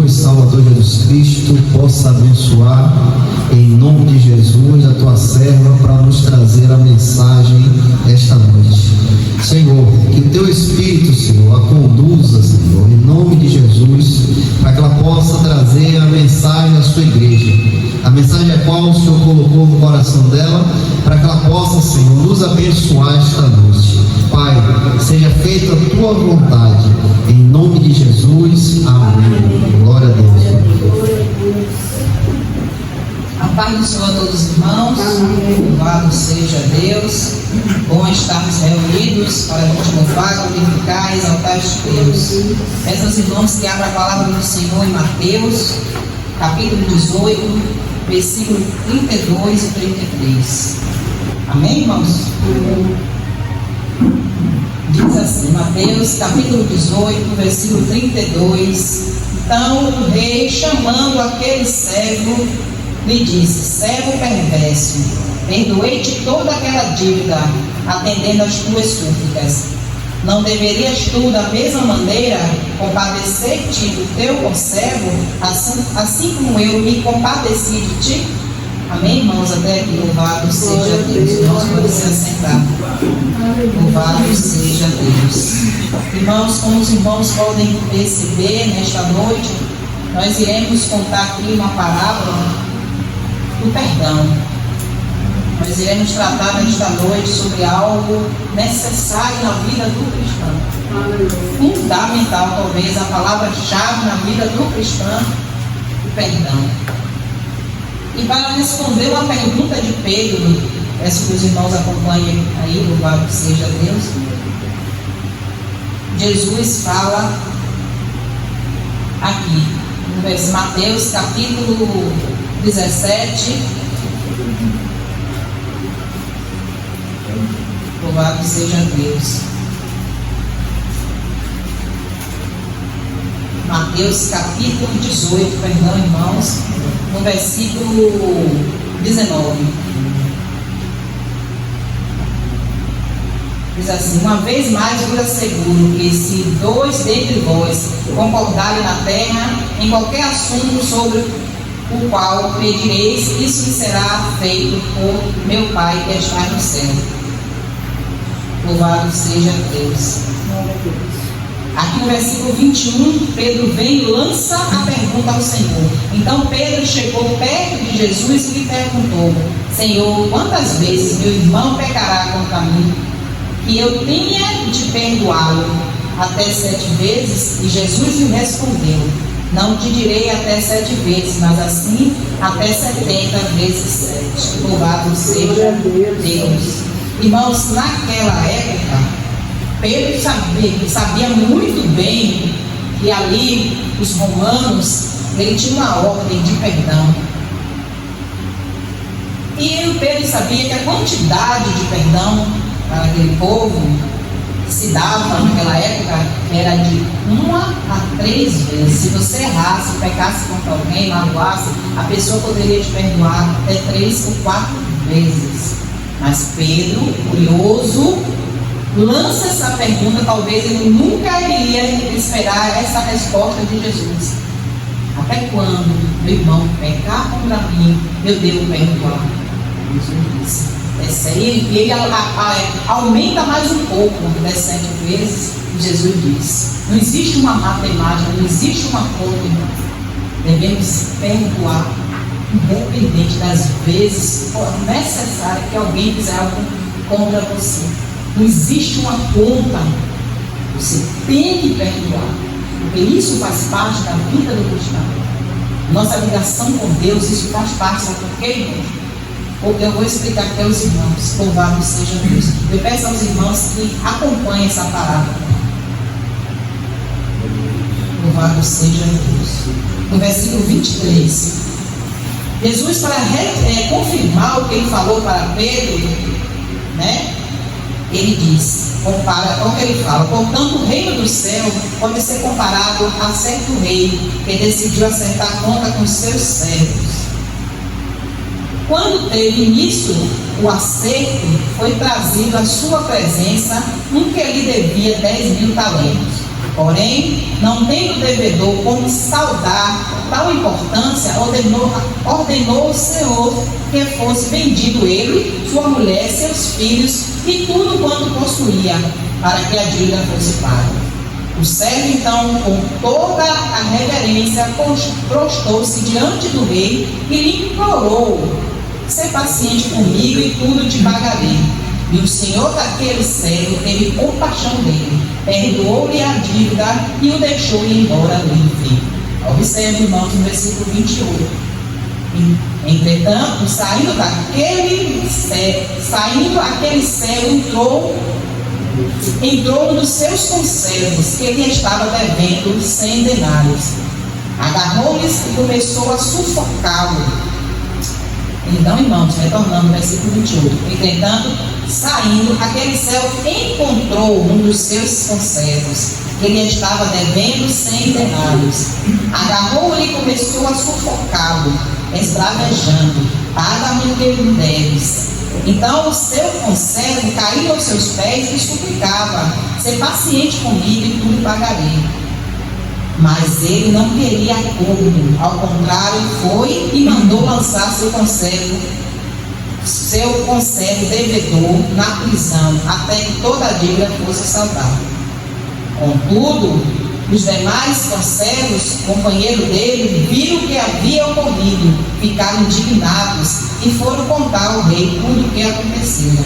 e Salvador Jesus Cristo possa abençoar em nome de Jesus a tua serva para nos trazer a mensagem esta noite. Senhor, que o teu Espírito, Senhor, a conduza, Senhor, em nome de Jesus, para que ela possa trazer a mensagem à sua igreja, a mensagem a qual o Senhor colocou no coração dela, para que ela possa, Senhor, nos abençoar esta noite. Pai, seja feita a tua vontade, em nome de Jesus, amém. Glória a Deus. A paz do Senhor a todos os irmãos, louvado seja Deus. Bom estarmos reunidos para a gente louvar, glorificar e exaltar este Deus. Peço aos irmãos que abram a palavra do Senhor em Mateus, capítulo 18, versículo 32 e 33. Amém, irmãos? Diz assim, Mateus, capítulo 18, versículo 32. Então o rei, chamando aquele servo, lhe disse: servo perverso, perdoei-te toda aquela dívida, atendendo às tuas súplicas. Não deverias tu, da mesma maneira, compadecer-te do teu conservo, assim como eu me compadeci de ti? Amém, irmãos? Até aqui, louvado seja Deus. Irmãos, podem se assentar. Louvado seja Deus. Irmãos, como os irmãos podem perceber, nesta noite, nós iremos contar aqui uma parábola do perdão. Nós iremos tratar nesta noite sobre algo necessário na vida do cristão. Fundamental, talvez, a palavra-chave na vida do cristão, o perdão. E para responder uma pergunta de Pedro, peço que os irmãos acompanhem aí, louvado seja Deus. Jesus fala aqui, no Mateus capítulo 17, louvado seja Deus. Mateus capítulo 18, perdão, irmãos, no versículo 19. Diz assim: uma vez mais vos asseguro que se dois dentre vós concordarem na terra em qualquer assunto sobre o qual pedireis, isso lhe será feito por meu Pai que está no céu. Louvado seja Deus. Aqui no versículo 21, Pedro vem e lança a pergunta ao Senhor. Então Pedro chegou perto de Jesus e lhe perguntou: Senhor, quantas vezes meu irmão pecará contra mim, que eu tenha de perdoá-lo? Até 7 vezes? E Jesus lhe respondeu: não te direi até 7 vezes, mas assim até 70 vezes 7. Louvado seja Deus. Irmãos, naquela época, Pedro sabia muito bem que ali os romanos, ele tinha uma ordem de perdão. E o Pedro sabia que a quantidade de perdão para aquele povo que se dava naquela época era de 1 a 3 vezes. Se você errasse, pecasse contra alguém, magoasse, a pessoa poderia te perdoar até 3 ou 4 vezes. Mas Pedro, curioso, lança essa pergunta. Talvez ele nunca iria esperar essa resposta de Jesus. Até quando meu irmão pecar contra mim, eu devo perdoar? Jesus disse. Ele aumenta mais um pouco das 7 vezes. Jesus diz: não existe uma matemática, não existe uma conta, irmão. Devemos perdoar, independente das vezes necessárias que alguém fizer algo contra você. Não existe uma conta. Você tem que perdoar, porque isso faz parte da vida do cristão. Nossa ligação com Deus, isso faz parte. Sabe por quê, irmão? Porque eu vou explicar aqui aos irmãos. Louvado seja Deus. Eu peço aos irmãos que acompanhem essa palavra. Louvado seja Deus. No versículo 23, Jesus, para confirmar o que ele falou para Pedro, né? Ele diz, como ele fala: portanto o reino do céu pode ser comparado a certo rei que decidiu acertar a conta com os seus servos. Quando teve início o acerto, foi trazido à sua presença um que lhe devia 10.000 talentos. Porém, não tendo o devedor como saldar tal importância, ordenou o Senhor que fosse vendido ele, sua mulher, seus filhos e tudo quanto possuía, para que a dívida fosse paga. O servo então, com toda a reverência, prostou-se diante do rei e lhe implorou: "Sê paciente comigo e tudo te pagarei." E o senhor daquele servo teve compaixão dele, perdoou-lhe a dívida e o deixou ir embora livre. Observe, irmãos, no versículo 28. Entretanto, saindo aquele servo, entrou um dos seus conservos, que lhe estava devendo 100 denários. Agarrou-lhes e começou a sufocá-lo. Então, irmãos, retornando ao versículo 28. Entretanto, saindo, aquele servo encontrou um dos seus conservos, que lhe estava devendo 100 denários. Agarrou-lhe e começou a sufocá-lo, esbravejando: "Paga-me o que me deves." Então o seu conservo caiu aos seus pés e suplicava: "Sê paciente comigo e tudo pagarei." Mas ele não queria acordo, ao contrário, foi e mandou lançar seu conservo devedor na prisão, até que toda a dívida fosse saldada. Contudo, os demais conservos, companheiros dele, viram o que havia ocorrido, ficaram indignados e foram contar ao rei tudo o que acontecera.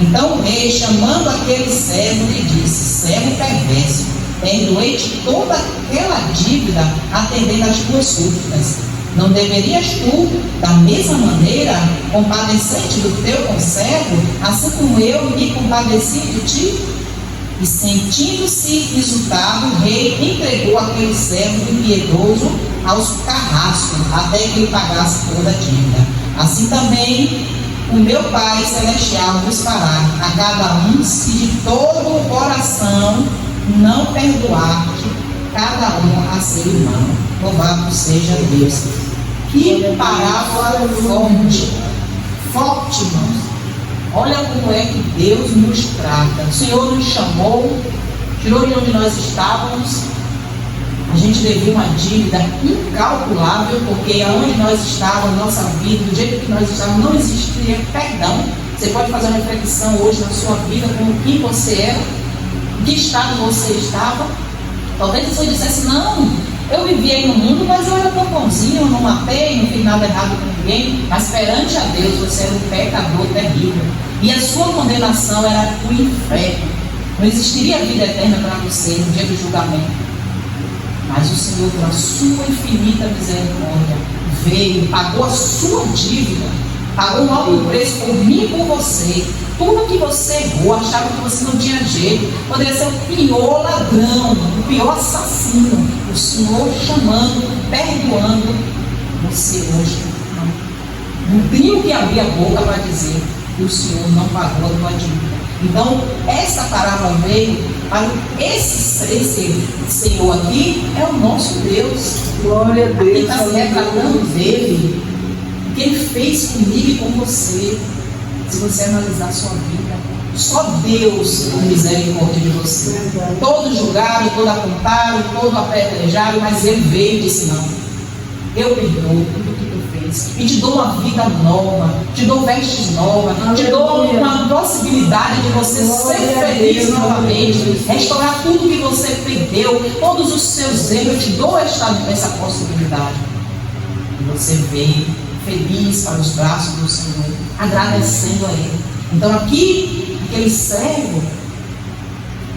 Então o rei, chamando aquele servo, lhe disse: "Servo perverso, perdoei-te toda aquela dívida, atendendo às tuas súplicas. Não deverias tu, da mesma maneira, compadecer-te do teu conservo, assim como eu me compadeci de ti?" E sentindo-se insultado, o rei entregou aquele servo impiedoso aos carrascos, até que ele pagasse toda a dívida. Assim também o meu Pai Celestial vos fará a cada um, se de todo o coração não perdoar cada um a seu irmão. Louvado seja Deus. Que parábola forte, irmãos. Olha como é que Deus nos trata. O Senhor nos chamou, tirou de onde nós estávamos. A gente devia uma dívida incalculável, porque aonde nós estávamos, nossa vida, do jeito que nós estávamos, não existia perdão. Você pode fazer uma reflexão hoje na sua vida, como quem você era, em que estado você estava. Talvez você dissesse: "Não, eu vivia aí no mundo, mas eu era tão bonzinho, eu não matei, não fiz nada errado com ninguém." Mas perante a Deus você era um pecador terrível, e a sua condenação era o inferno. Não existiria vida eterna para você no dia do julgamento. Mas o Senhor, pela sua infinita misericórdia, veio, pagou a sua dívida, pagou um alto preço por mim e por você. Tudo que você errou, achava que você não tinha jeito, poderia ser o pior ladrão, o pior assassino. O Senhor chamando, perdoando. Você hoje não tem o que abrir a boca para dizer que o Senhor não pagou a tua dívida. Então, essa parábola veio para esse Senhor aqui, é o nosso Deus. Glória a Deus. Aqui está se retratando dele, o que ele fez comigo e com você. Se você analisar a sua vida, só Deus tem misericórdia de você. Todos julgaram, todos apontaram, todos apedrejaram, mas ele veio e disse: "Não, eu perdoo tudo que tu fez e te dou uma vida nova, te dou vestes novas, te dou uma possibilidade de você ser feliz novamente, restaurar tudo que você perdeu, todos os seus erros, eu te dou essa possibilidade." E você veio feliz para os braços do Senhor, agradecendo a Ele. Então aqui, aquele servo,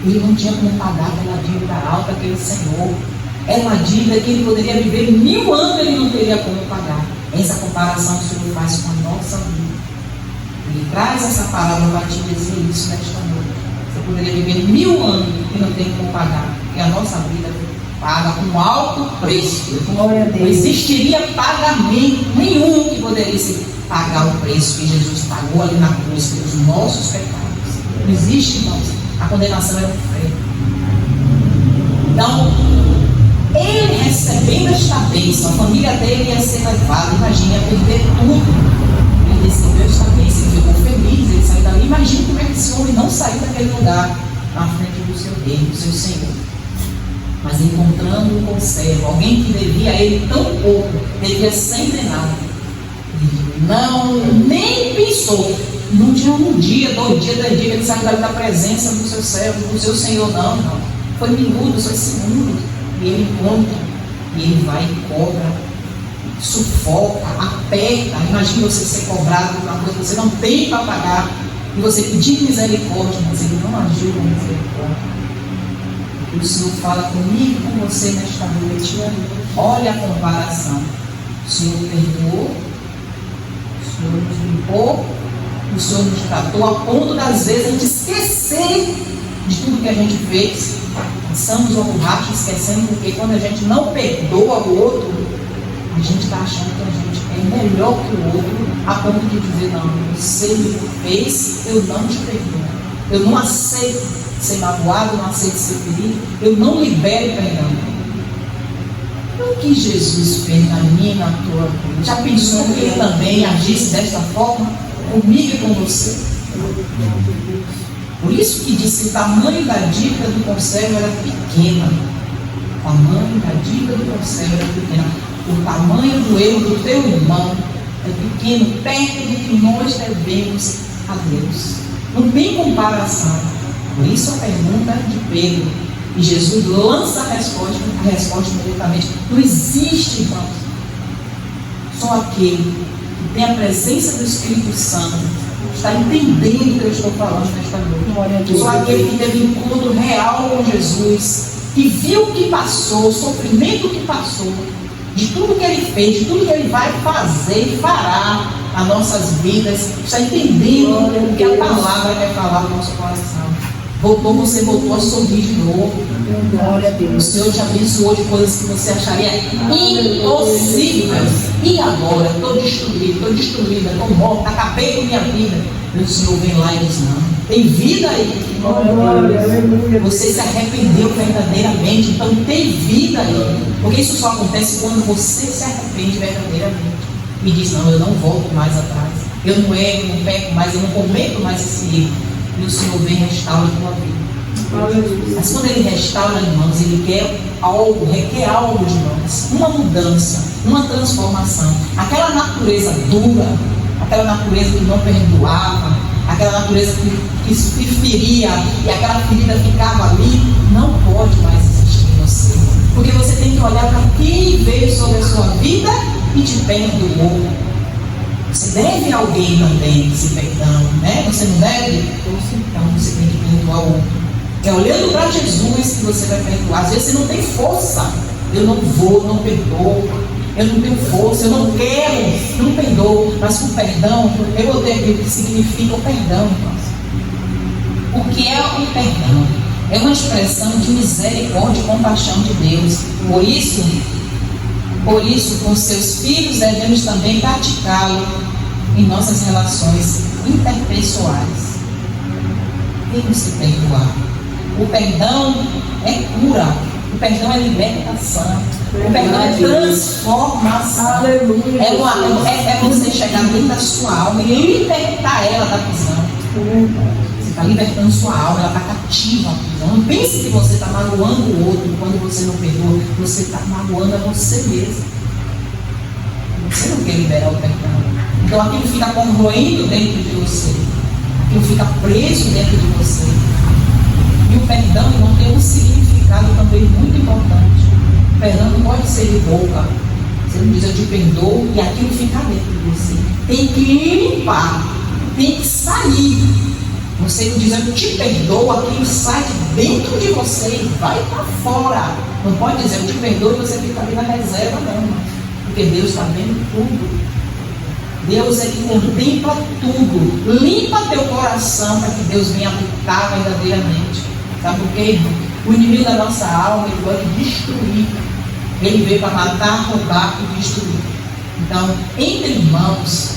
ele não tinha como pagar aquela dívida alta, aquele Senhor. Era uma dívida que ele poderia viver 1000 anos, ele não teria como pagar. Essa comparação que o Senhor faz com a nossa vida. Ele traz essa palavra para te dizer isso nesta noite. Você poderia viver 1000 anos e não tem como pagar, porque a nossa vida paga com alto preço. Não existiria pagamento nenhum que poderia pagar o preço que Jesus pagou ali na cruz pelos nossos pecados. Não existe, irmãos. A condenação é o inferno. Então, ele recebendo esta bênção, a família dele ia ser levada, imagina, ia perder tudo. Ele recebeu esta bênção, ele ficou feliz, ele saiu dali. Imagina como é que esse homem não saiu daquele lugar na frente do seu rei, do seu Senhor. Mas encontrando um conservo, alguém que devia a ele tão pouco, devia 100 denários, não, nem pensou. Não tinha um dia, 2 dias, 10 dias que ele saiu da presença do seu servo, do seu Senhor, não. Foi minutos, foi segundos. E ele encontra, e ele vai e cobra, sufoca, aperta. Imagina você ser cobrado por uma coisa que você não tem para pagar, e você pedir misericórdia, mas ele não agiu com misericórdia. E o Senhor fala comigo e com você nesta noite. Olha a comparação. O Senhor perdoou, o Senhor nos limpou, o Senhor nos tratou a ponto das vezes a gente esquecer de tudo que a gente fez. Passamos ao borracho esquecendo, porque quando a gente não perdoa o outro, a gente está achando que a gente é melhor que o outro, a ponto de dizer, não, você me fez, eu não te perdoo. Eu não aceito ser magoado, não aceito ser ferido, eu não libero perdão. O que Jesus fez na minha e na tua vida? Já pensou que ele também agisse desta forma comigo e com você? Por isso que diz que o tamanho da dívida do conservo era pequena. O tamanho da dívida do conservo era pequena. O tamanho do erro do teu irmão é pequeno, perto do que nós devemos a Deus. Não tem comparação. Por isso a pergunta de Pedro. E Jesus lança a resposta imediatamente. Não existe, irmãos, só aquele que tem a presença do Espírito Santo está entendendo o que eu estou falando nesta noite. Só aquele que teve um encontro real com Jesus, que viu o que passou, o sofrimento que passou, de tudo que ele fez, de tudo que ele vai fazer e fará nas nossas vidas, está entendendo o que a palavra quer falar no nosso coração. Você voltou a sorrir de novo. O Senhor te abençoou de coisas que você acharia impossíveis. E agora? Estou destruída, estou morta, acabei com minha vida. E o Senhor vem lá e diz, não, tem vida aí. Você se arrependeu verdadeiramente, então tem vida aí. Porque isso só acontece quando você se arrepende verdadeiramente. E diz, não, eu não volto mais atrás. Eu não erro, não peco mais, eu não cometo mais esse erro. E o Senhor vem e restaura a tua vida. Mas quando Ele restaura, irmãos, Ele quer algo, requer algo de nós. Uma mudança, uma transformação. Aquela natureza dura, aquela natureza que não perdoava, aquela natureza que se feria e aquela ferida ficava ali, não pode mais existir em você. Porque você tem que olhar para quem veio sobre a sua vida e te perdoou. Você deve a alguém também esse perdão, né? Você não deve? Então você tem que perdoar o outro. É olhando para Jesus que você vai perdoar. Às vezes você não tem força. Eu não vou, não perdoo. Eu não tenho força, eu não quero, não perdoo. Mas com perdão, eu vou ter o que significa o perdão, irmãos. O que é o perdão? É uma expressão de misericórdia e compaixão de Deus. Por isso, com seus filhos devemos também praticá-lo em nossas relações interpessoais. Temos que perdoar. O perdão é cura. O perdão é libertação. O perdão é transformação. É você chegar dentro da sua alma e libertar ela da prisão. Você está libertando sua alma, ela está cativa à prisão. Não pense que você está magoando o outro quando você não perdoa. Você está magoando a você mesmo. Você não quer liberar o perdão. Então aquilo fica corroendo dentro de você. Aquilo fica preso dentro de você. E o perdão não tem um significado também muito importante. O perdão não pode ser de boca. Você não diz eu te perdoo e aquilo fica dentro de você. Tem que limpar. Tem que sair. Você não diz eu te perdoo, aquilo sai de dentro de você e vai para fora. Não pode dizer eu te perdoo e você fica ali na reserva, não. Porque Deus está vendo tudo. Deus é que contempla tudo. Limpa teu coração para que Deus venha habitar verdadeiramente. Sabe por quê, irmão? O inimigo da nossa alma, ele pode destruir. Ele veio para matar, roubar e destruir. Então, entre irmãos,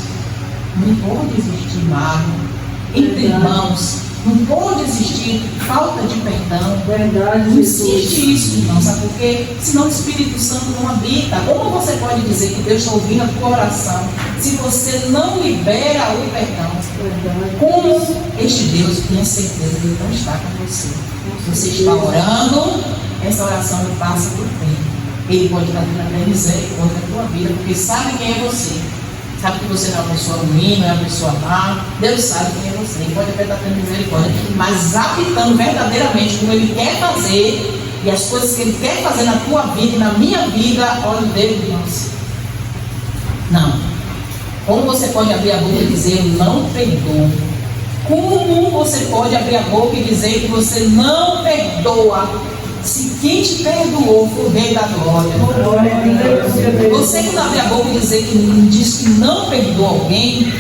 não pode existir mágoa. Entre irmãos, não pode existir falta de perdão. Verdade, não existe isso, irmão. Sabe por quê? Senão o Espírito Santo não habita. Como você pode dizer que Deus está ouvindo a tua oração se você não libera o perdão? Verdade. Como este Deus, tenha certeza que Ele não está com você. Você está orando, essa oração não passa por tempo. Ele pode estar tendo até misericórdia na tua vida, porque sabe quem é você. Sabe que você não é uma pessoa ruim, não é uma pessoa má. Deus sabe quem é você. Ele pode até estar tendo misericórdia, mas habitando verdadeiramente como Ele quer fazer, e as coisas que Ele quer fazer na tua vida e na minha vida, olha Deus, irmãos. Não. Como você pode abrir a boca e dizer, eu não perdoo? Como você pode abrir a boca e dizer que você não perdoa? Se quem te perdoou foi o Rei da Glória. Você que não abre a boca e diz que não perdoa alguém,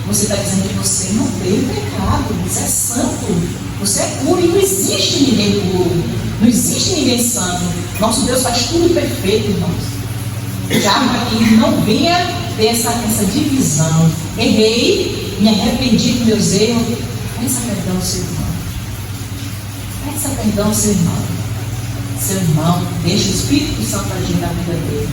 você está dizendo que você não teve pecado, você é santo, você é puro e não existe ninguém puro, não existe ninguém santo. Nosso Deus faz tudo perfeito, irmãos. Já para que não venha ter essa divisão. Errei, me arrependi dos meus erros. Peça perdão ao seu irmão. Peça perdão ao seu irmão. Seu irmão, deixa o Espírito Santo agir na vida dele.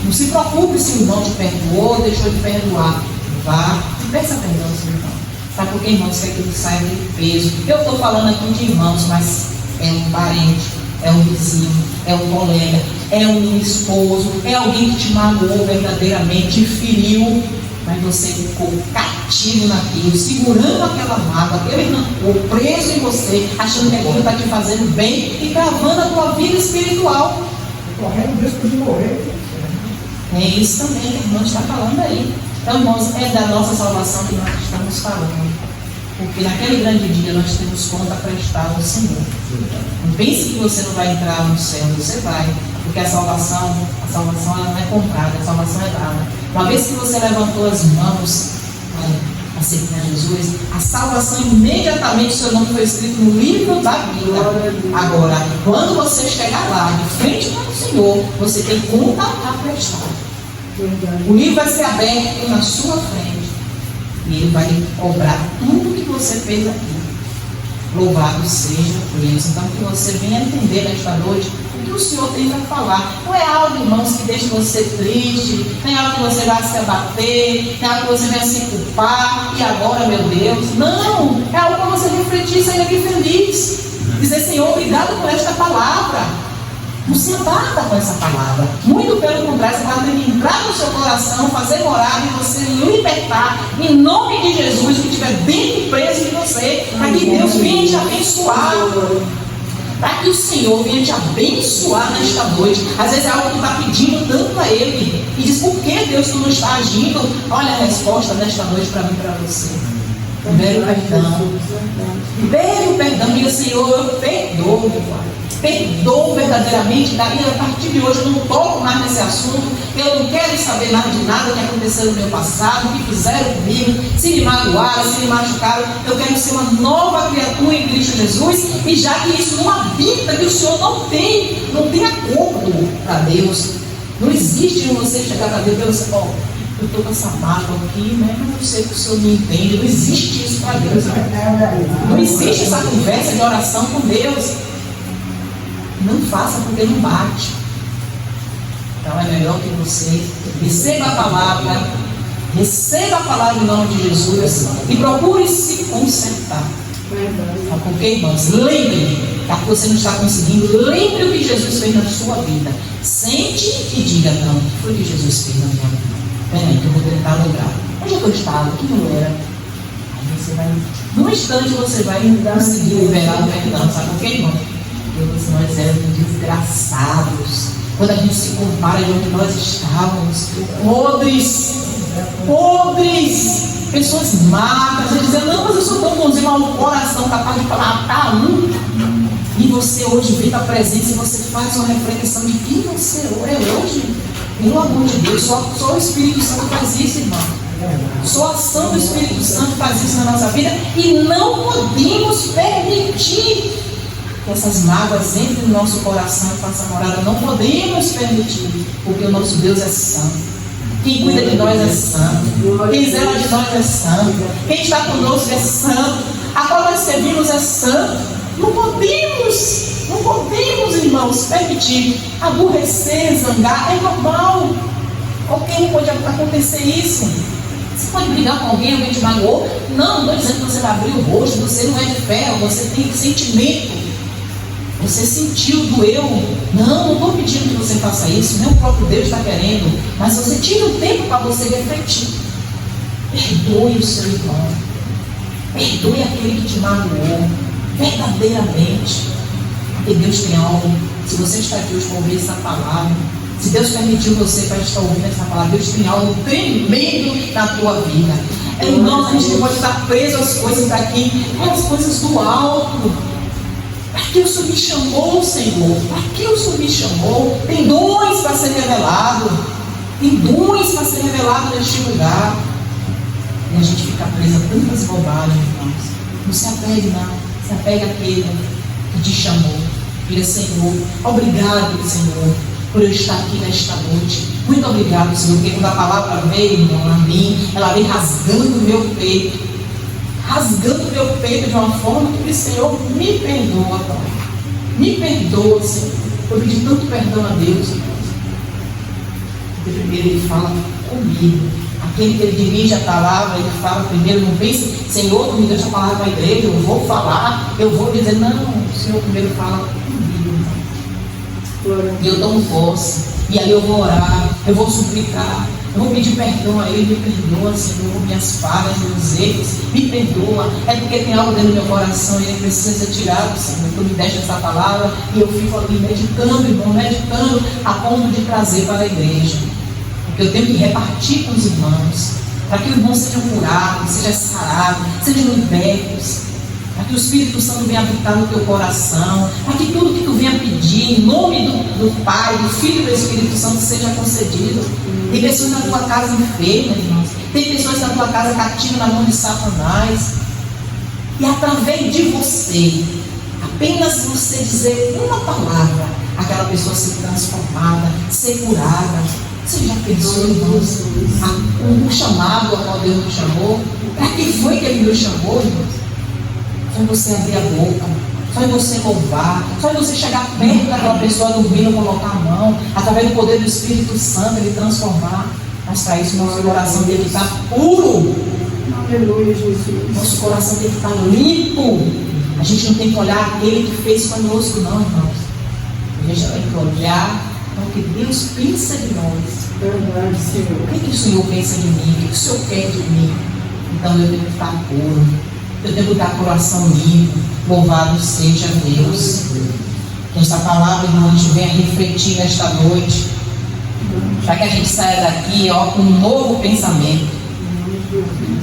Não se preocupe se o irmão te perdoou ou deixou de perdoar. Vá e peça perdão ao seu irmão. Sabe por que, irmãos, quer que ele saia de peso? Eu estou falando aqui de irmãos, mas é um parente, é um vizinho, é um colega, é um esposo, é alguém que te magoou verdadeiramente, te feriu, mas você ficou cativo naquilo, segurando aquela mágoa, aquele rancor, preso em você, achando que aquilo está te fazendo bem e travando a tua vida espiritual. Correndo o risco de morrer. É isso também que o irmão está falando aí. Então, irmãos, é da nossa salvação que nós estamos falando. Porque naquele grande dia nós temos conta a prestar ao Senhor. Não pense que você não vai entrar no céu, você vai. Porque a salvação ela não é comprada, a salvação é dada. Uma vez que você levantou as mãos para aceitar Jesus, a salvação imediatamente, o seu nome foi escrito no livro da vida. Agora, quando você chegar lá, de frente para o Senhor, você tem conta a prestar. O livro vai ser aberto na sua frente. E Ele vai cobrar tudo que você fez aqui. Louvado seja por isso. Então, que você venha entender nesta noite o que o Senhor tem para falar. Não é algo, irmãos, que deixe você triste, não é algo que você vai se abater, não é algo que você vai se culpar, e agora, meu Deus. Não, é algo para você refletir e sair daqui feliz. Dizer, Senhor, obrigado por esta palavra. Não se abata com essa palavra. Muito pelo contrário, essa palavra tem que entrar no seu coração, fazer morada e você libertar, em nome de Jesus, o que estiver dentro preso de você, para que Deus venha te abençoar. Para que o Senhor venha te abençoar nesta noite. Às vezes é algo que tu está pedindo tanto a Ele. E diz, por que Deus tu não está agindo? Olha a resposta nesta noite para mim e para você. Libere o perdão. Libere o perdão. Diga, Senhor, eu perdoo, Pai. Perdoo verdadeiramente, daí a partir de hoje eu não toco mais nesse assunto, eu não quero saber mais de nada que aconteceu no meu passado, o que fizeram comigo, se me magoaram, se me machucaram, eu quero ser uma nova criatura em Cristo Jesus, e já que isso não habita, que o Senhor não tem acordo para Deus, não existe você chegar para Deus e dizer, ó, eu estou com essa mágoa aqui, né? Mas eu sei que o Senhor me entende, não existe isso para Deus, não existe essa conversa de oração com Deus. Não faça porque não bate. Então é melhor que você receba a palavra em nome de Jesus e procure se consertar. Porque, irmãos, lembre, para que você não está conseguindo, lembre o que Jesus fez na sua vida. Sente e diga, não, o que foi que Jesus fez na minha vida? Peraí, que eu vou tentar lembrar. Onde é que eu estava? O que não era? Aí você vai, num instante você vai conseguir liberar o perdão. Sabe por quê, irmão? Todos nós éramos desgraçados. Quando a gente se compara de onde nós estávamos, podres, pessoas más. A gente dizia, não, mas eu sou tão bonzinho, mas o coração capaz de matar um. E você hoje vem para a presença e você faz uma reflexão de quem você é hoje. Pelo amor de Deus, só o Espírito Santo faz isso, irmão. Só a ação do Espírito Santo faz isso na nossa vida. E não podemos permitir que essas mágoas entrem no nosso coração e façam morada. Não podemos permitir, porque o nosso Deus é santo. Quem cuida de nós é santo. Quem zela de nós é santo. Quem está conosco é santo. A qual nós servimos é santo. Não podemos, irmãos, permitir aborrecer, zangar. É normal. Qualquer um pode acontecer isso. Você pode brigar com alguém te magoou. Não estou dizendo que você vai abrir o rosto. Você não é de ferro, você tem sentimento. Você sentiu, doeu? Não estou pedindo que você faça isso, nem o próprio Deus está querendo, mas você tira um tempo para você refletir. Perdoe o seu irmão, perdoe aquele que te magoou, verdadeiramente, porque Deus tem algo. Se você está aqui hoje para ouvir essa palavra, se Deus permitiu você para estar ouvindo essa palavra, Deus tem algo tremendo na tua vida. Irmãos, a gente não pode estar preso às coisas daqui, às coisas do alto. Para que o Senhor me chamou, Senhor? Para que o Senhor me chamou? Tem dons para ser revelado. Tem dons para ser revelado neste lugar. E a gente fica preso a tantas bobagens, irmãos. Não se apegue, não. Se apegue àquele que te chamou. Diga, Senhor, obrigado, Senhor, por eu estar aqui nesta noite. Muito obrigado, Senhor, porque quando a palavra veio, irmão, a mim, ela veio rasgando o meu peito. Rasgando o meu peito de uma forma que, Senhor, me perdoa, Pai. Me perdoa, Senhor. Eu pedi tanto perdão a Deus, irmãos. Porque primeiro Ele fala comigo. Aquele que Ele dirige a palavra, Ele fala primeiro, não pense, Senhor, tu me deixa a palavra para a igreja, eu vou falar, eu vou dizer, não, o Senhor primeiro fala comigo, irmão. E eu tomo posse, e aí eu vou orar, eu vou suplicar, eu vou pedir perdão a Ele, me perdoa, Senhor, minhas falhas, meus erros, me perdoa, é porque tem algo dentro do meu coração e Ele precisa ser tirado, Senhor, tu me deixa essa palavra e eu fico ali meditando, irmão, meditando a ponto de trazer para a igreja. Eu tenho que repartir com os irmãos, para que os irmãos sejam curados, sejam sarados, sejam libertos, para que o Espírito Santo venha habitar no teu coração, para que tudo que tu venha pedir, em nome do Pai, do Filho e do Espírito Santo, seja concedido. Tem pessoas na tua casa enfermas, irmãos. Tem pessoas na tua casa cativas na mão de Satanás. E através de você, apenas você dizer uma palavra, aquela pessoa ser transformada, ser curada. Você já pensou, irmãos, o chamado a qual Deus nos chamou? Para que foi que Ele nos chamou, irmãos? Só você abrir a boca, só você louvar, só você chegar perto daquela pessoa dormindo, colocar a mão, através do poder do Espírito Santo, Ele transformar. Mas para isso, nosso coração tem que estar puro. Aleluia, Jesus. Nosso coração tem que estar limpo. A gente não tem que olhar aquele que fez conosco, não, irmãos. A gente tem que olhar o que Deus pensa de nós. Verdade, Senhor. O que o Senhor pensa de mim? O que o Senhor quer de mim? Então eu tenho que estar puro. Eu tenho que estar com o coração limpo. Louvado seja Deus. Que esta palavra, irmão, a gente venha refletir nesta noite. Para que a gente saia daqui, ó, com um novo pensamento.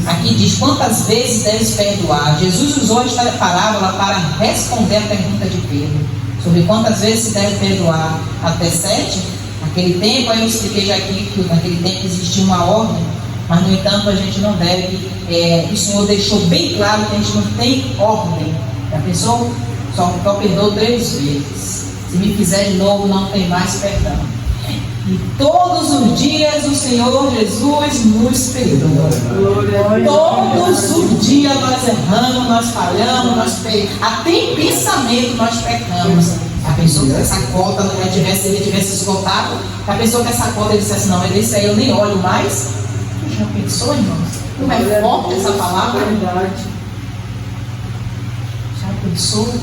Aqui diz: quantas vezes deves perdoar? Jesus usou esta parábola para responder a pergunta de Pedro. Sobre quantas vezes se deve perdoar? Até 7? Naquele tempo, aí eu expliquei já aqui que naquele tempo existia uma ordem, mas no entanto a gente não deve, o Senhor deixou bem claro que a gente não tem ordem. A pessoa só perdoou 3 vezes. Se me fizer de novo, não tem mais perdão. E todos os dias o Senhor Jesus nos perdoa. Todos os dias nós erramos, nós falhamos, até em pensamento nós pecamos. A pessoa que essa cota não tivesse, ele tivesse esgotado, a pessoa que essa cota ele dissesse, não, ele disse aí, eu nem olho mais. Já pensou, irmãos? Como é forte essa palavra? Já pensou?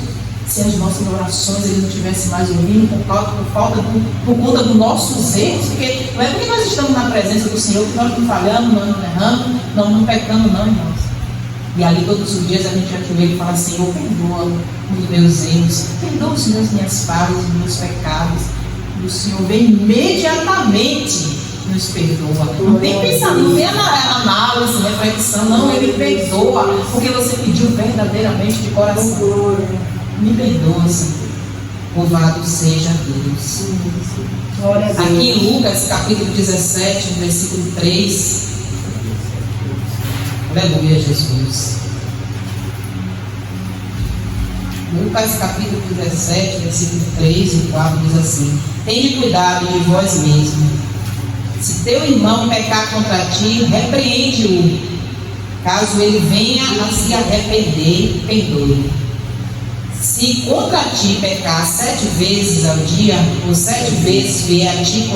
Se as nossas orações ele não tivesse mais ouvido por conta dos nossos erros, porque não é porque nós estamos na presença do Senhor que nós não falhamos, nós não erramos, nós não pecamos, não, irmãos. E ali todos os dias a gente ajoelha e fala: Senhor, perdoa os meus erros, perdoa as minhas falhas, os meus pecados. E o Senhor vem imediatamente nos perdoa. Não tem pensamento, não tem análise, reflexão, não, Ele perdoa, porque você pediu verdadeiramente de coração. Me perdoa, Senhor. Louvado seja Deus. Aqui em Lucas, capítulo 17, versículo 3. Aleluia, Jesus. Lucas, capítulo 17, versículo 3 e 4 diz assim: Tende cuidado de vós mesmos. Se teu irmão pecar contra ti, repreende-o. Caso ele venha a se arrepender, perdoe. Se contra ti pecar 7 vezes ao dia, ou 7 vezes vier a ti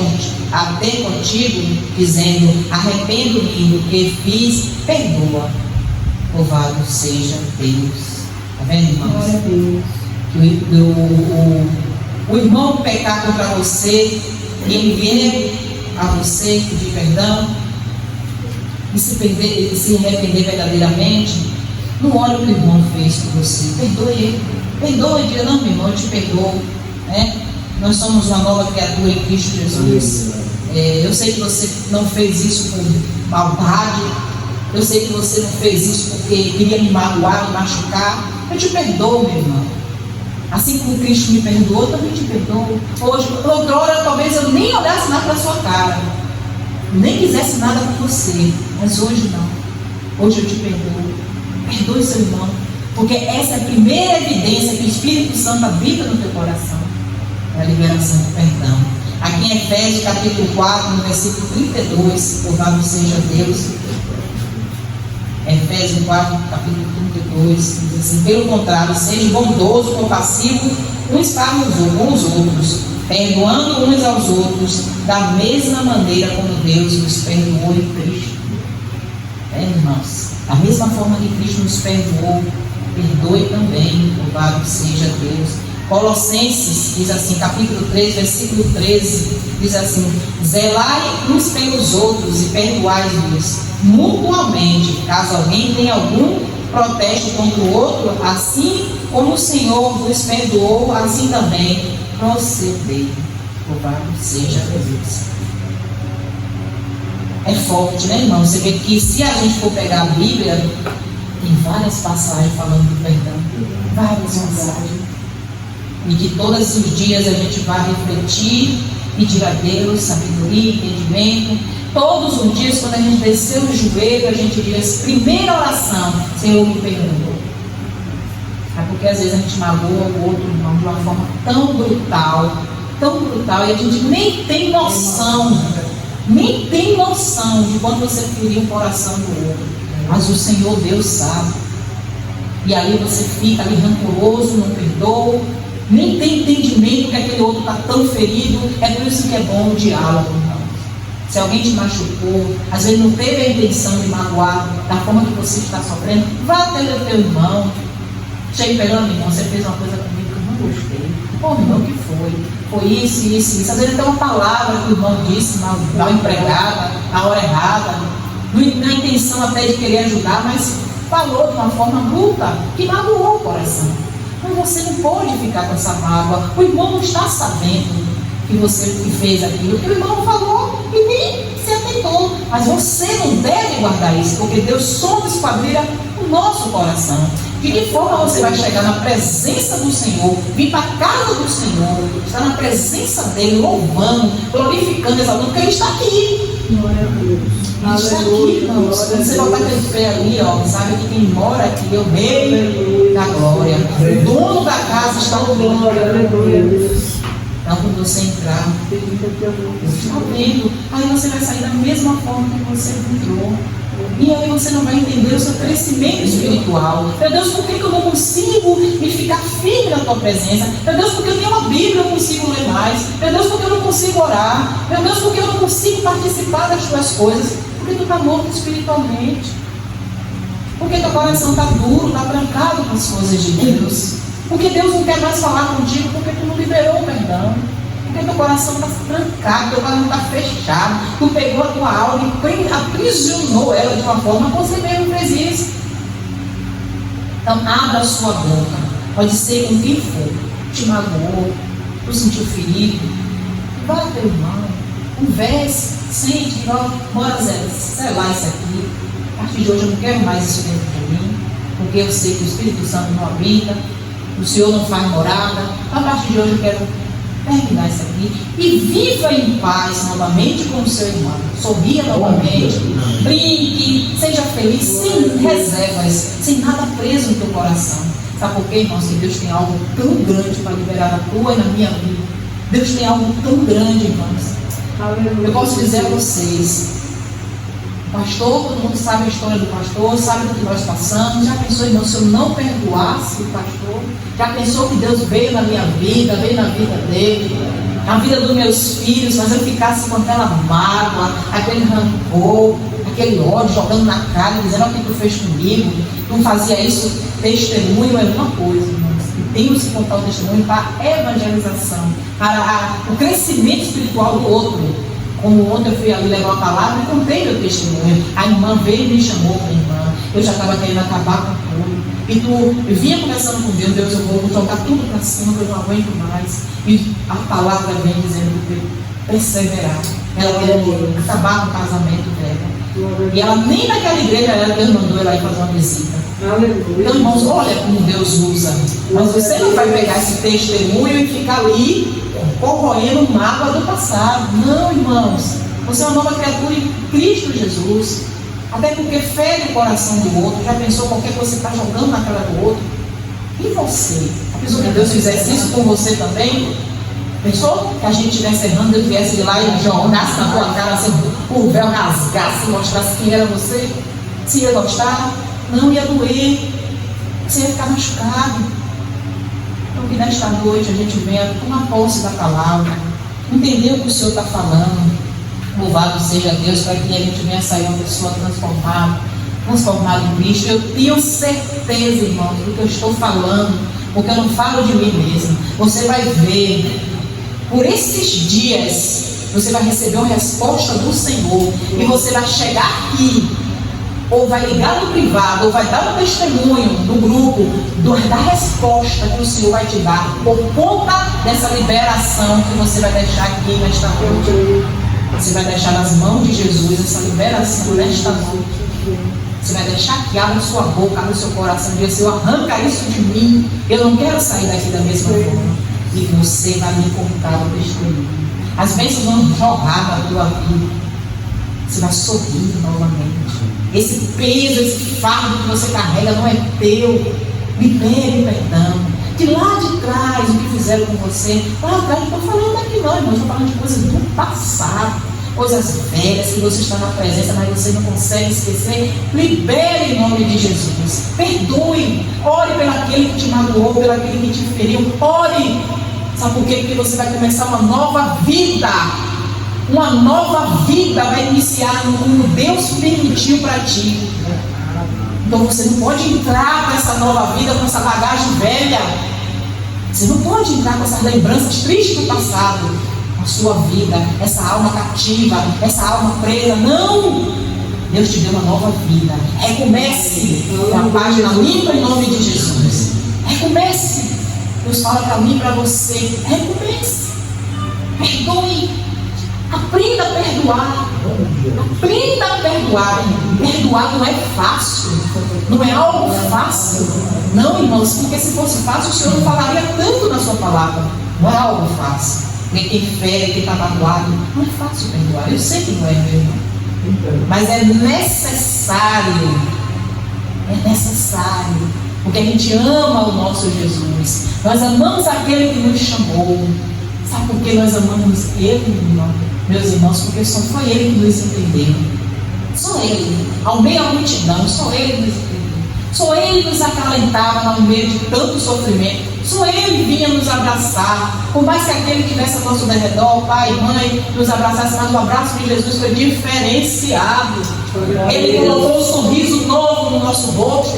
até contigo, dizendo: arrependo-me do que fiz, perdoa. Louvado seja Deus. Está vendo, irmãos? Que o irmão pecar contra você e ele vier a você pedir perdão e se arrepender verdadeiramente, não olhe o que o irmão fez por você, perdoe ele, perdoe e diga: não, meu irmão, eu te perdoo, né? Nós somos uma nova criatura em Cristo Jesus. Eu sei que você não fez isso por maldade, eu sei que você não fez isso porque queria me magoar, me machucar. Eu te perdoo, meu irmão. Assim como Cristo me perdoou, eu também te perdoo. Hoje, outrora, talvez eu nem olhasse nada para a sua cara, nem quisesse nada por você, mas hoje não. Hoje eu te perdoo. Perdoe seu irmão, porque essa é a primeira evidência que o Espírito Santo habita no teu coração, é a liberação do perdão. Aqui em Efésios capítulo 4, no versículo 32, louvado seja Deus. Efésios 4, capítulo 32, diz assim: pelo contrário, seja bondoso, compassivo uns para os outros, perdoando uns aos outros, da mesma maneira como Deus nos perdoou em Cristo. Irmãos, da mesma forma que Cristo nos perdoou, perdoe também, louvado seja Deus. Colossenses diz assim, capítulo 3, versículo 13, diz assim: zelai uns pelos outros e perdoai-vos mutuamente, caso alguém tenha algum protesto contra o outro, assim como o Senhor vos perdoou, assim também procedei. Louvado seja Deus. É forte, né, irmão? Você vê que se a gente for pegar a Bíblia, tem várias passagens falando do perdão, várias passagens, e que todos os dias a gente vai refletir, pedir a Deus sabedoria, entendimento. Todos os dias, quando a gente descer o joelho, a gente diz: primeira oração, Senhor, me perdoa. É porque às vezes a gente magoa o outro irmão de uma forma tão brutal, e a gente nem tem noção de quando você feriu o coração do outro. Mas o Senhor Deus sabe. E aí você fica ali rancoroso, não perdoa, nem tem entendimento que aquele outro está tão ferido. É por isso que é bom o diálogo, irmão. Se alguém te machucou, às vezes não teve a intenção de magoar da forma que você está sofrendo, vá até o teu irmão. Chega pegando: irmão, você fez uma coisa comigo que eu não gostei. Pô, irmão, o que foi? Foi isso. Às vezes até uma palavra que o irmão disse mal empregada, na hora errada, na intenção até de querer ajudar, mas falou de uma forma bruta que magoou o coração. Mas você não pode ficar com essa mágoa. O irmão não está sabendo que você fez aquilo, que o irmão falou e nem se atentou. Mas você não deve guardar isso, porque Deus só esquadrilha o nosso coração. De que forma você vai chegar na presença do Senhor, vir para a casa do Senhor, estar na presença dele, louvando, glorificando, exaltando, porque ele está aqui. Glória a Deus. Ele está aqui, irmãos. Quando você botar aquele pé ali, sabe que quem mora aqui é o Rei da Glória. O dono da casa está no glória. Aleluia. Então, quando você entrar, Deus está vendo. Aí você vai sair da mesma forma que você entrou. E aí você não vai entender o seu crescimento espiritual. Meu Deus, por que eu não consigo me ficar firme na tua presença? Meu Deus, porque eu tenho uma Bíblia, eu não consigo ler mais. Meu Deus, porque eu não consigo orar. Meu Deus, porque eu não consigo participar das tuas coisas. Porque tu está morto espiritualmente. Porque teu coração está duro, está trancado com as coisas de Deus. Porque Deus não quer mais falar contigo, porque tu não liberou o perdão. Porque teu coração está trancado, teu coração está fechado. Tu pegou a tua alma e aprisionou ela de uma forma que você mesmo fez isso. Então abra a sua boca. Pode ser com quem for. Te magoou, tu sentiu ferido. Vá ao teu irmão, converse, sente, bora selar isso aqui. A partir de hoje eu não quero mais isso dentro de mim, porque eu sei que o Espírito Santo não habita, o Senhor não faz morada. A partir de hoje eu quero terminar isso aqui e viva em paz novamente com o seu irmão. Sorria novamente, brinque, seja feliz, sem reservas, sem nada preso no teu coração. Sabe por quê, irmãos? Que Deus tem algo tão grande para liberar na tua e na minha vida. Deus tem algo tão grande, irmãos. Eu posso dizer a vocês, pastor, todo mundo sabe a história do pastor, sabe do que nós passamos. Já pensou, irmão, se eu não perdoasse o pastor? Já pensou que Deus veio na minha vida, veio na vida dele, na vida dos meus filhos, mas eu ficasse com aquela mágoa, aquele rancor, aquele ódio jogando na cara, dizendo: o que tu fez comigo? Tu não fazia isso? Testemunho é uma coisa, irmãos. temos que contar o testemunho para a evangelização, para o crescimento espiritual do outro. Como ontem eu fui ali levar a palavra e contei meu testemunho. A irmã veio e me chamou para a irmã. Eu já estava querendo acabar com tudo. E eu vinha conversando com Deus, eu vou jogar tudo para cima, que eu não aguento mais. E a palavra vem dizendo que perseverar. Ela quer acabar com o casamento dela. E ela nem naquela igreja, Deus mandou ela ir fazer uma visita. Então, irmãos, olha como Deus usa. Mas você não vai pegar esse testemunho e ficar ali corroendo mágoa do passado. Não, irmãos. Você é uma nova criatura em Cristo Jesus. Até porque fere o coração do outro. Já pensou qualquer coisa que você está jogando na cara do outro? E você? A pessoa que Deus fizesse isso com você também? Pensou que a gente estivesse errando, Deus viesse de lá e jogasse na tua cara assim, o véu rasgasse, mostrasse quem era você? Se ia gostar? Não, ia doer. Você ia ficar machucado. Então que nesta noite a gente venha tomar posse da palavra, entender o que o Senhor está falando. Louvado seja Deus, para que a gente venha sair uma pessoa transformada em Cristo. Eu tenho certeza, irmãos, do que eu estou falando, porque eu não falo de mim mesmo. Você vai ver, por esses dias, você vai receber uma resposta do Senhor, e você vai chegar aqui, ou vai ligar no privado, ou vai dar um testemunho no grupo da resposta que o Senhor vai te dar, por conta dessa liberação que você vai deixar aqui nesta noite. Você vai deixar nas mãos de Jesus essa liberação nesta noite. Você vai deixar que abra sua boca, abra seu coração e dizer: Senhor, arranca isso de mim. Eu não quero sair daqui da mesma forma. E você vai me contar o testemunho. As bênçãos vão jorrar na tua vida. Você vai sorrir novamente. Esse peso, esse fardo que você carrega não é teu. Libere perdão. De lá de trás, o que fizeram com você, lá atrás, não estou falando aqui não, irmão, estou falando de coisas do passado, coisas velhas que você está na presença, mas você não consegue esquecer. Libere em nome de Jesus. Perdoe. Ore pelo aquele que te magoou, pelo aquele que te feriu. Ore. Sabe por quê? Porque você vai começar uma nova vida. Uma nova vida vai iniciar como Deus permitiu para ti. Então você não pode entrar com essa nova vida, com essa bagagem velha. Você não pode entrar com essas lembranças tristes do passado na sua vida, essa alma cativa, essa alma presa. Não! Deus te deu uma nova vida. Recomece. A página limpa em nome de Jesus. Recomece. Deus fala para mim e para você: recomece. Perdoe. Aprenda a perdoar. Aprenda a perdoar. Perdoar não é fácil. Não é algo fácil. Não, irmãos, porque se fosse fácil, o Senhor não falaria tanto na sua palavra. Não é algo fácil. Porque quem fere, quem está magoado, não é fácil perdoar. Eu sei que não é, meu irmão. Mas é necessário. É necessário. Porque a gente ama o nosso Jesus. Nós amamos aquele que nos chamou. Sabe por que nós amamos Ele, meus irmãos? Porque só foi Ele que nos entendeu. Só Ele. Ao meio da multidão, só Ele nos entendeu. Só Ele nos acalentava no meio de tanto sofrimento. Só Ele vinha nos abraçar. Por mais que aquele que estivesse ao nosso redor, pai, mãe, nos abraçasse, mas o abraço de Jesus foi diferenciado. Ele colocou um sorriso novo no nosso rosto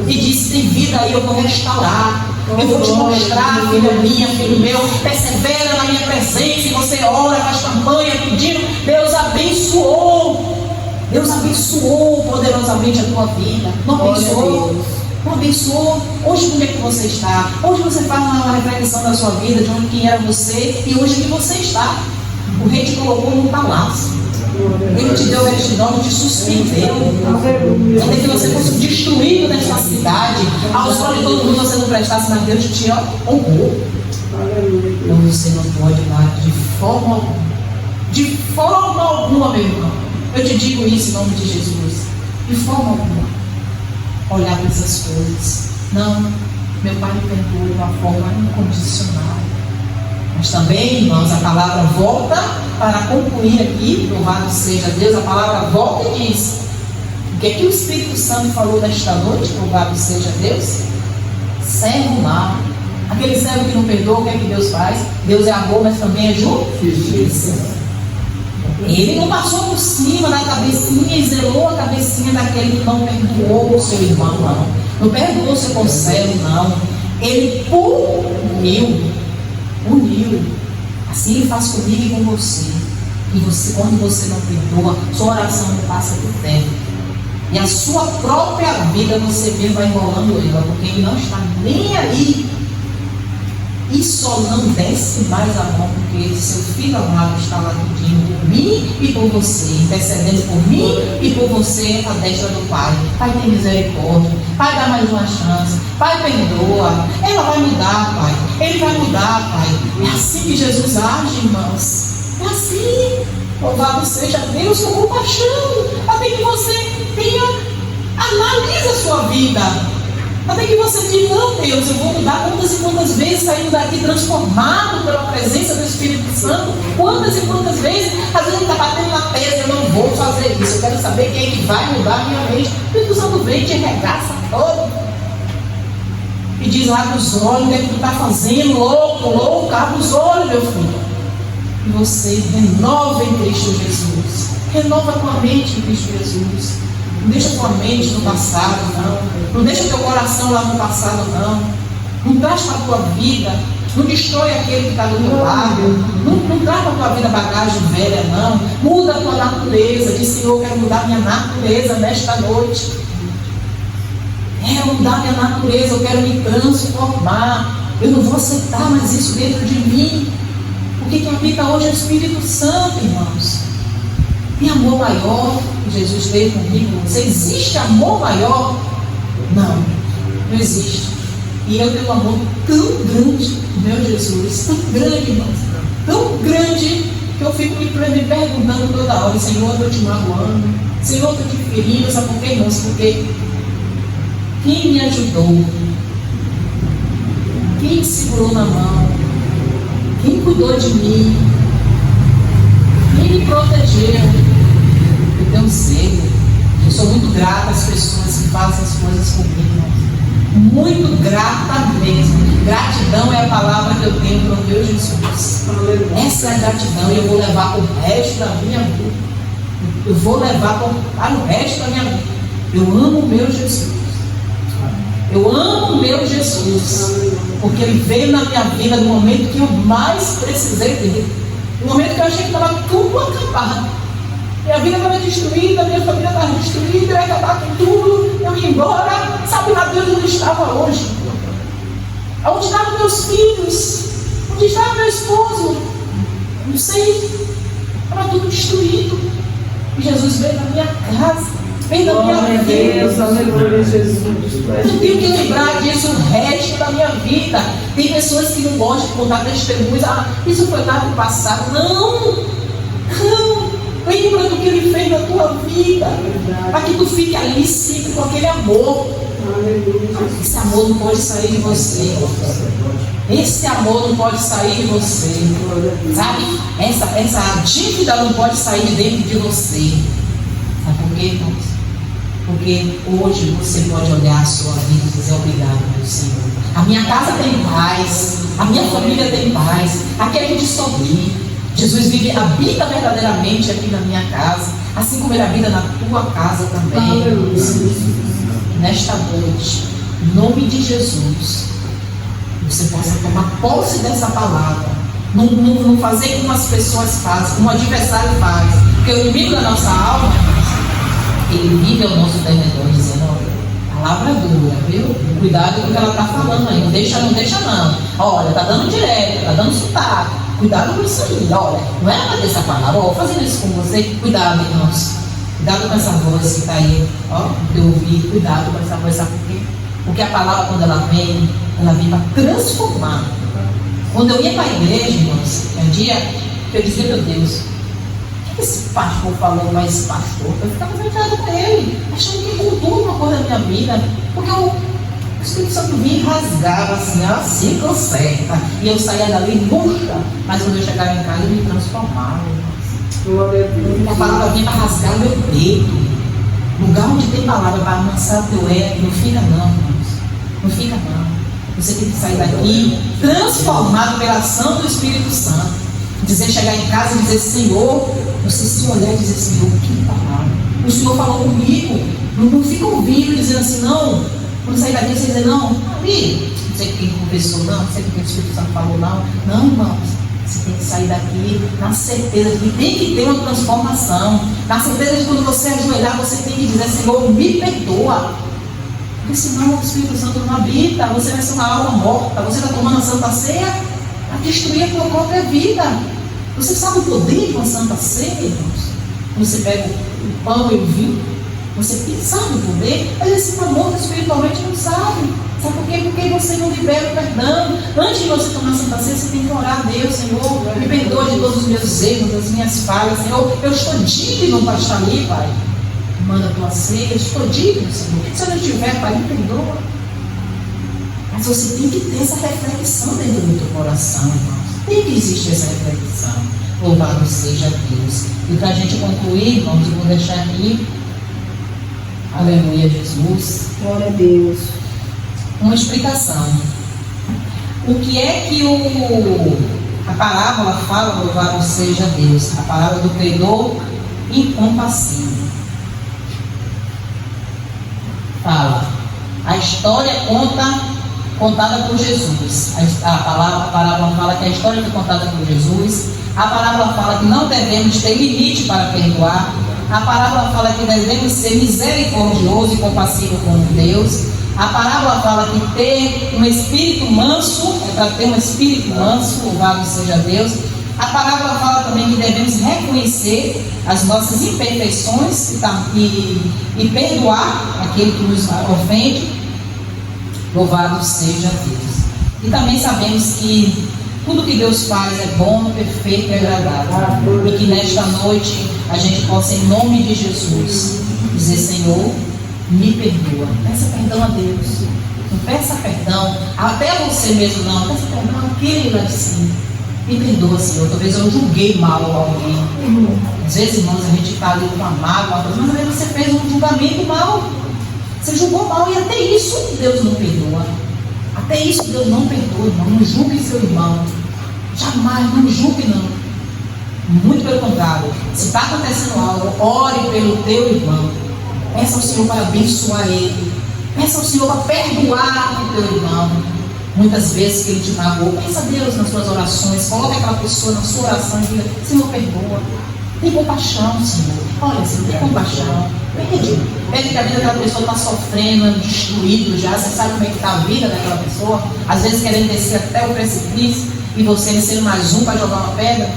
e disse: tem vida aí, eu vou restaurar. Eu vou te mostrar, filha minha, filho meu. Persevera na minha presença. E você ora, faz campanha pedindo. Deus abençoou. Deus abençoou poderosamente a tua vida. Não abençoou? Não abençoou? Hoje como é que você está? Hoje você faz uma reflexão da sua vida, de onde quem era você e hoje que você está. O rei te colocou num palácio. Ele te deu retidão, te suspendeu. Até que você fosse destruído nesta cidade. Aos olhos de todo mundo você não prestasse, mas Deus te honrou. Então você não pode dar de forma alguma. De forma alguma, meu irmão. Eu te digo isso em nome de Jesus. De forma alguma. Olhar para essas coisas. Não, meu Pai me perdoou de uma forma incondicional. Mas também, irmãos, a palavra volta para concluir aqui, louvado seja Deus, a palavra volta e diz: o que é que o Espírito Santo falou nesta noite, louvado seja Deus? Servo mau. Aquele servo que não perdoa, o que é que Deus faz? Deus é amor, mas também é justiça. Ele não passou por cima da cabecinha e zelou a cabecinha daquele que não perdoou o seu irmão, não. Não perdoou o seu conselho, não. Ele uniu. Assim Ele faz comigo e com você. E você, quando você não perdoa, sua oração não passa por terra. E a sua própria vida você mesmo vai enrolando ela, porque Ele não está nem aí. E só não desce mais a mão, porque seu filho amado está lá pedindo por mim e por você, intercedendo por mim e por você à destra do Pai. Pai, tem misericórdia. Pai, dá mais uma chance. Pai, perdoa. Ela vai mudar, Pai. Ele vai mudar, Pai. É assim que Jesus age, irmãos. É assim. Louvado seja Deus com compaixão. Até que você analise a sua vida. Até que você diz, não, Deus, eu vou mudar quantas e quantas vezes, saindo daqui transformado pela presença do Espírito Santo. Quantas e quantas vezes, às vezes está batendo na pedra, eu não vou fazer isso, eu quero saber quem Ele vai mudar a minha mente. O Espírito Santo vem e te arregaça todo. E diz, abre os olhos, o que tu está fazendo, louco, abre os olhos, meu filho. E você renova em Cristo Jesus. Renova a tua mente em Cristo Jesus. Não deixa tua mente no passado, não. Não deixa teu coração lá no passado, não. Não traz para a tua vida. Não destrói aquele que está do teu lado. Não traz para a tua vida bagagem velha, não. Muda a tua natureza. Diz, Senhor, eu quero mudar minha natureza nesta noite. Quero mudar minha natureza. Eu quero me transformar. Eu não vou aceitar mais isso dentro de mim. Porque quem habita hoje é o Espírito Santo, irmãos. Tem amor maior que Jesus teve comigo? Você existe amor maior? Não existe. E eu tenho um amor tão grande, meu Jesus, tão grande, irmãos, tão grande, que eu fico me perguntando toda hora, Senhor, eu estou te magoando, Senhor, eu estou te ferindo, sabe por quê, irmãos? Porque quem me ajudou, quem me segurou na mão, quem cuidou de mim, quem me protegeu, eu tenho sede. Eu sou muito grata às pessoas que fazem as coisas comigo. Muito grata mesmo. Gratidão é a palavra que eu tenho para o meu Jesus. Essa é a gratidão e eu vou levar para o resto da minha vida. Eu vou levar para o resto da minha vida. Eu amo o meu Jesus. Eu amo o meu Jesus. Porque Ele veio na minha vida no momento que eu mais precisei dele. No momento que eu achei que estava tudo acabado. Minha vida estava destruída, minha família estava destruída, eu ia acabar com tudo, eu ia embora. Sabe lá Deus onde estava hoje? Onde estavam meus filhos? Onde estava meu esposo? Não sei. Estava tudo destruído. E Jesus veio na minha casa, veio na minha vida. Aleluia, Jesus. Eu tenho que lembrar disso o resto da minha vida. Tem pessoas que não gostam de contar testemunhos. Isso foi lá no passado. Não. Lembra do que Ele fez na tua vida, para que tu fique ali sempre com aquele amor. Esse amor não pode sair de você. Esse amor não pode sair de você. Sabe? Essa dívida não pode sair de dentro de você. Sabe por quê, irmãos? Porque hoje você pode olhar a sua vida e dizer obrigado, meu Senhor. A minha casa tem paz, a minha família tem paz, aqui a gente sorri. Jesus habita verdadeiramente aqui na minha casa, assim como Ele habita na tua casa também. Nesta noite, em nome de Jesus, você possa tomar posse dessa palavra. Não fazer como as pessoas fazem, como o adversário faz. Porque o inimigo da nossa alma, ele vive ao nosso derredor dizendo, olha, palavra dura, viu? Cuidado com o que ela está falando aí, não deixa não. Olha, está dando direto, está dando sotaque. Cuidado com isso aí, olha, não é para ter essa palavra, ó, fazendo isso com você, cuidado, irmãos. Cuidado com essa voz que está aí, ó, de ouvir, cuidado com essa voz, sabe por quê? Porque a palavra, quando ela vem para transformar. Quando eu ia para a igreja, irmãos, um dia, eu dizia, meu Deus, o que esse pastor falou para esse pastor? Eu ficava chateada com ele, achando que mudou uma coisa na minha vida, porque o Espírito Santo vinha e rasgava assim conserta. E eu saía dali murcha, mas quando eu chegava em casa eu me transformava. A palavra vinha para rasgar o meu peito. Lugar onde tem palavra para amansar o teu ego, não fica não, irmãos. Não fica não. Você tem que sair daqui transformado pela ação do Espírito Santo. Chegar em casa e dizer, Senhor, você se olhar e dizer, Senhor, que palavra. O Senhor falou comigo. Não fica ouvindo dizendo assim, não. Quando sair daqui, você dizer, não, ali, sei porque ele confessou, não sei porque o Espírito Santo falou, não, irmãos. Você tem que sair daqui na certeza de que tem que ter uma transformação. Na certeza de que quando você ajoelhar, você tem que dizer, Senhor, me perdoa. Porque senão o Espírito Santo não habita, você vai ser uma alma morta, você está tomando a Santa Ceia para destruir a tua própria vida. Você sabe o poder de uma Santa Ceia, irmãos? Você pega o pão e o vinho, você sabe o poder, mas você está morto espiritualmente e não sabe. Sabe por quê? Porque você não libera o perdão. Antes de você tomar a Santa Ceia, você tem que orar a Deus, Senhor, me perdoa de todos os meus erros, das minhas falhas, Senhor, eu estou digno para estar ali, Pai. Manda a tua ceia, eu estou digno, Senhor. Se eu não estiver, Pai, me perdoa. Mas você tem que ter essa reflexão dentro do teu coração, irmãos. Tem que existir essa reflexão. Louvado seja Deus. E para a gente concluir, irmãos, eu vou deixar aqui, aleluia, Jesus. Glória a Deus. Uma explicação. O que é que a parábola fala, louvado seja Deus? A parábola do credor incompassível. Fala. A história contada por Jesus. A parábola fala que a história foi contada por Jesus. A parábola fala que não devemos ter limite para perdoar. A parábola fala que devemos ser misericordiosos e compassivos com Deus. A parábola fala que ter um espírito manso, é para ter um espírito manso, louvado seja Deus. A parábola fala também que devemos reconhecer as nossas imperfeições e perdoar aquele que nos ofende, louvado seja Deus. E também sabemos que tudo que Deus faz é bom, perfeito e agradável. E que nesta noite a gente possa, em nome de Jesus, dizer, Senhor, me perdoa. Peça perdão a Deus. Não peça perdão até você mesmo, não. Peça perdão àquele lá de cima. Me perdoa, Senhor. Talvez eu julguei mal alguém. Às vezes, irmãos, a gente está ali com a mágoa, mas às vezes você fez um julgamento mal. Você julgou mal e até isso Deus não perdoa. Até isso Deus não perdoa, irmão. Não julgue seu irmão. Jamais, não julgue, não. Muito pelo contrário. Se está acontecendo algo, ore pelo teu irmão. Peça ao Senhor para abençoar ele. Peça ao Senhor para perdoar o teu irmão. Muitas vezes que ele te magoou, pensa a Deus nas suas orações. Coloque aquela pessoa na sua oração e diga, Senhor, perdoa. Tem compaixão, Senhor. Olha, Senhor, tem compaixão. Pede que a vida daquela pessoa está sofrendo, destruído já. Você sabe como é que está a vida daquela pessoa. Às vezes querendo descer até o precipício e você sendo mais um para jogar uma pedra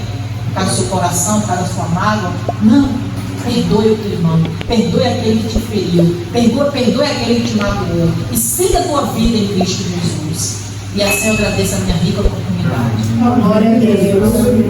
por causa do seu coração, por causa da sua mágoa. Não. Perdoe o teu irmão, perdoe aquele que te feriu, perdoe aquele que te magoou e siga a tua vida em Cristo Jesus. E assim eu agradeço a minha rica oportunidade. Glória a Deus.